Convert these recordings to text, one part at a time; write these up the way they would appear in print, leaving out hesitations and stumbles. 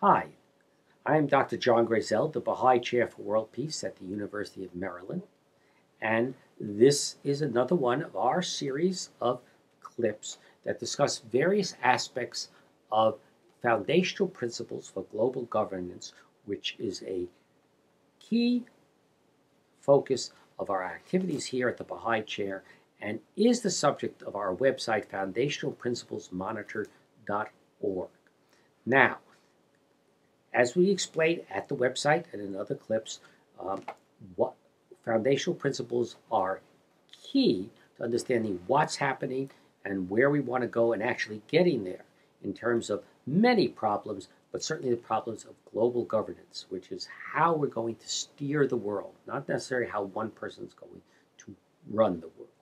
Hi, I am Dr. John Grazel, the Baha'i Chair for World Peace at the University of Maryland, and this is another one of our series of clips that discuss various aspects of foundational principles for global governance, which is a key focus of our activities here at the Baha'i Chair and is the subject of our website, foundationalprinciplesmonitor.org. Now, as we explained at the website and in other clips, what foundational principles are key to understanding what's happening and where we want to go and actually getting there in terms of many problems, but certainly the problems of global governance, which is how we're going to steer the world, not necessarily how one person's going to run the world.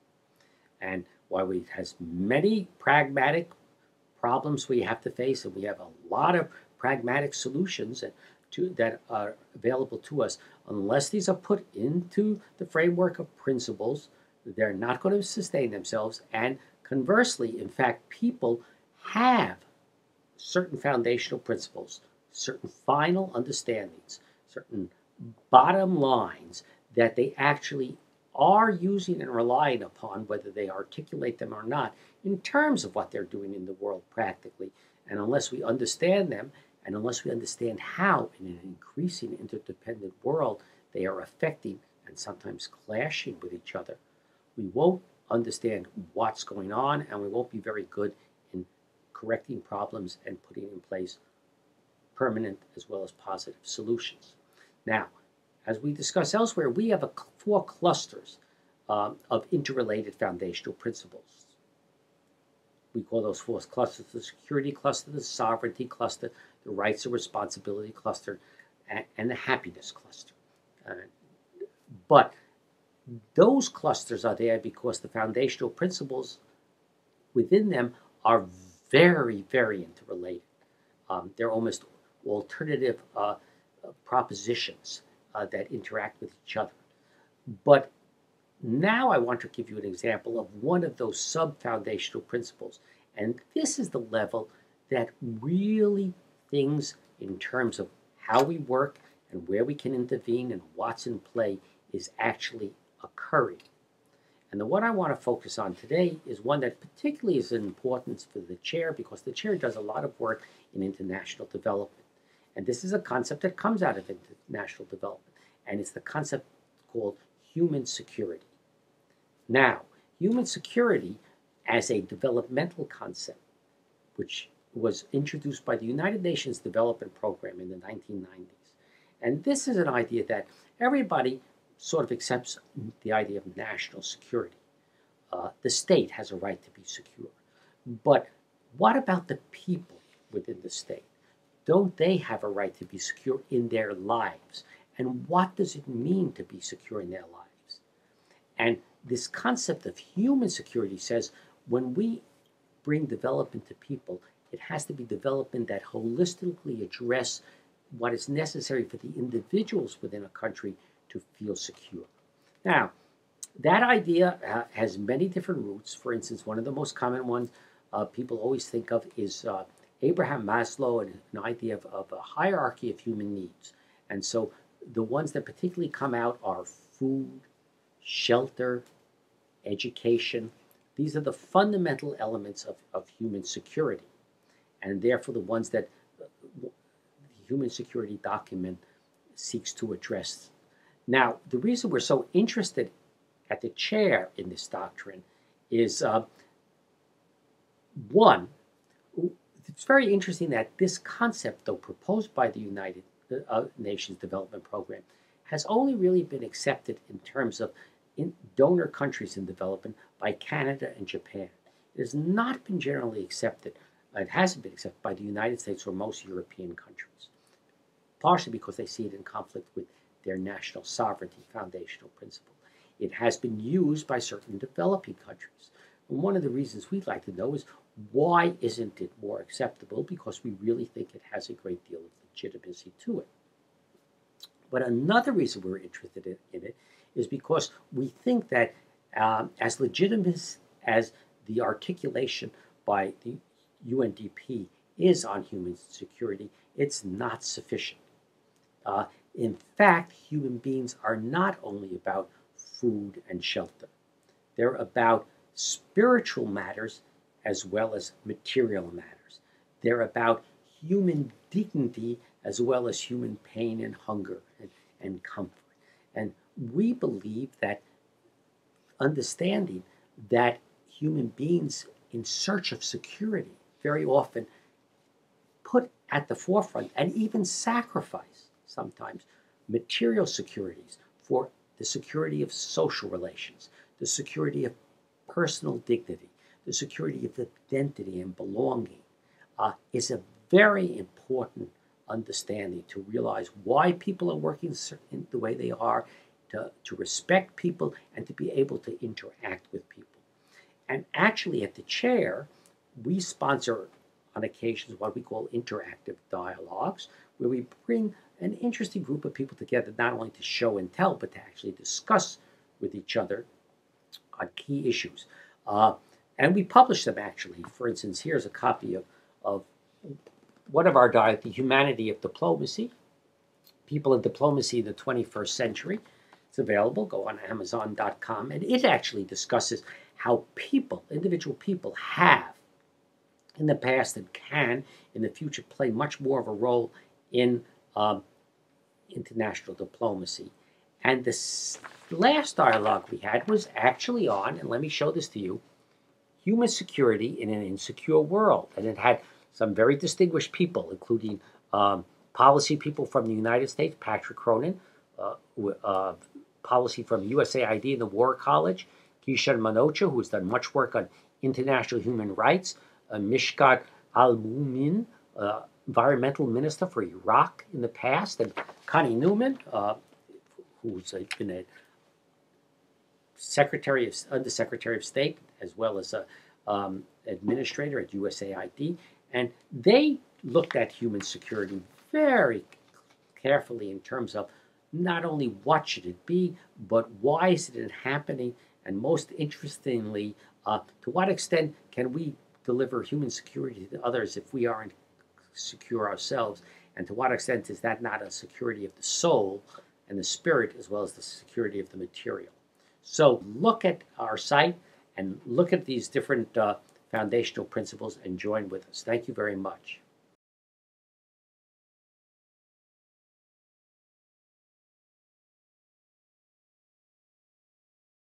And while it has many pragmatic problems we have to face, and we have a lot of pragmatic solutions that are available to us, unless these are put into the framework of principles, they're not going to sustain themselves. And conversely, in fact, people have certain foundational principles, certain final understandings, certain bottom lines that they actually are using and relying upon, whether they articulate them or not, in terms of what they're doing in the world practically. And unless we understand them, and unless we understand how, in an increasing interdependent world, they are affecting and sometimes clashing with each other, we won't understand what's going on, and we won't be very good in correcting problems and putting in place permanent as well as positive solutions. Now, as we discuss elsewhere, we have four clusters of interrelated foundational principles. We call those four clusters the security cluster, the sovereignty cluster, the rights and responsibility cluster, and the happiness cluster. But those clusters are there because the foundational principles within them are very, very interrelated. They're almost alternative propositions that interact with each other. But now I want to give you an example of one of those sub-foundational principles. And this is the level that really things in terms of how we work and where we can intervene and what's in play is actually occurring. And the one I want to focus on today is one that particularly is of importance for the chair, because the chair does a lot of work in international development. And this is a concept that comes out of international development. And it's the concept called human security. Now, human security as a developmental concept, which was introduced by the United Nations Development Program in the 1990s. And this is an idea that everybody sort of accepts the idea of national security. The state has a right to be secure. But what about the people within the state? Don't they have a right to be secure in their lives? And what does it mean to be secure in their lives? And this concept of human security says when we bring development to people, it has to be development that holistically address what is necessary for the individuals within a country to feel secure. Now, that idea has many different roots. For instance, one of the most common ones people always think of is Abraham Maslow and an idea of a hierarchy of human needs. And so the ones that particularly come out are food, shelter, education. These are the fundamental elements of human security, and therefore the ones that the human security document seeks to address. Now, the reason we're so interested at the chair in this doctrine is, one, it's very interesting that this concept, though proposed by the United Nations Development Program, has only really been accepted in terms of donor countries in development by Canada and Japan. It has not been generally accepted. It hasn't been accepted by the United States or most European countries, partially because they see it in conflict with their national sovereignty foundational principle. It has been used by certain developing countries. And one of the reasons we'd like to know is, why isn't it more acceptable? Because we really think it has a great deal of legitimacy to it. But another reason we're interested in it is because we think that as legitimate as the articulation by the UNDP is on human security, it's not sufficient. In fact, human beings are not only about food and shelter. They're about spiritual matters as well as material matters. They're about human dignity as well as human pain and hunger and comfort. And we believe that understanding that human beings in search of security very often put at the forefront and even sacrifice sometimes material securities for the security of social relations, the security of personal dignity, the security of identity and belonging, is a very important understanding to realize why people are working in the way they are, to respect people, and to be able to interact with people. And actually, at the chair, we sponsor on occasions what we call interactive dialogues, where we bring an interesting group of people together, not only to show and tell, but to actually discuss with each other on key issues. And we publish them, actually. For instance, here's a copy of one of our dialogues, The Humanity of Diplomacy, People of Diplomacy in the 21st Century. It's available. Go on Amazon.com. And it actually discusses how people, individual people, have in the past and can in the future play much more of a role in international diplomacy. And this last dialogue we had was actually on, and let me show this to you, human security in an insecure world. And it had some very distinguished people, including policy people from the United States, Patrick Cronin, policy from USAID and the War College, Kishan Manocha, who has done much work on international human rights, Mishkat Al-Mumin, environmental minister for Iraq in the past, and Connie Newman, who's been a undersecretary of state as well as a administrator at USAID, and they looked at human security very carefully in terms of not only what should it be, but why is it happening, and most interestingly, to what extent can we deliver human security to others if we aren't secure ourselves, and to what extent is that not a security of the soul and the spirit as well as the security of the material. So look at our site and look at these different foundational principles and join with us. Thank you very much.